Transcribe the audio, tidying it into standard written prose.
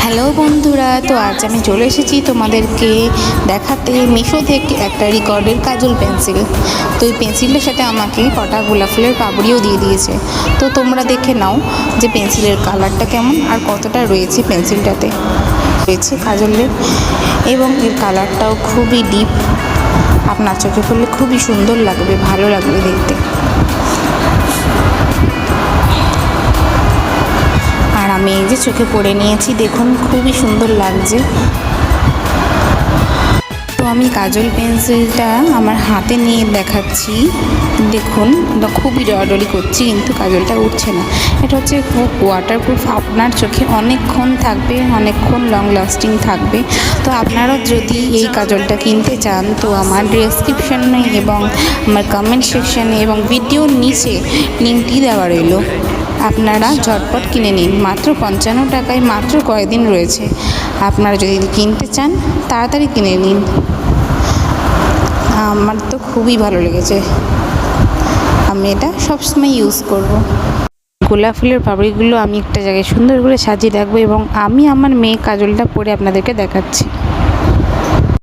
Hello বন্ধুরা, তো আজ আমি চলে এসেছি তোমাদেরকে দেখাতে মিশো থেকে একটা রিকর্ডের কাজল পেন্সিল। তো এই পেন্সিলের সাথে আমাকে কটা গোলাপ ফুলের পাপড়িও দিয়ে দিয়েছে। তো তোমরা দেখে নাও যে পেন্সিলের কালারটা কেমন আর কতটা রয়েছে পেন্সিলটাতে। রয়েছে কাজলের এবং এর কালারটাও খুবই ডিপ। আপনার চোখে পড়লে খুবই সুন্দর লাগবে, ভালো লাগবে দেখতে। আর আমি এই যে চোখে পরে নিয়েছি, দেখুন খুবই সুন্দর লাগছে। তো আমি কাজল পেন্সিলটা আমার হাতে নিয়ে দেখাচ্ছি, দেখুন খুবই ডলাডলি করছি কিন্তু কাজলটা উঠছে না। এটা হচ্ছে খুব ওয়াটারপ্রুফ, আপনার চোখে অনেকক্ষণ থাকবে, অনেকক্ষণ লং লাস্টিং থাকবে। তো আপনারা যদি এই কাজলটা কিনতে চান তো আমার ডেসক্রিপশনে এবং আমার কমেন্ট সেকশানে এবং ভিডিওর নিচে লিঙ্কটি দেওয়া রইল, আপনারা ঝটপট কিনে নিন। মাত্র 55 টাকায় মাত্র কয়েকদিন রয়েছে। আপনারা যদি কিনতে চান তাড়াতাড়ি কিনে নিন। আমার তো খুবই ভালো লেগেছে, আমি এটা সবসময় ইউজ করব। গোলাপ ফুলের পাপড়িগুলো আমি একটা জায়গায় সুন্দর করে সাজিয়ে রাখবো এবং আমি আমার মেয়ে কাজলটা পরে আপনাদেরকে দেখাচ্ছি।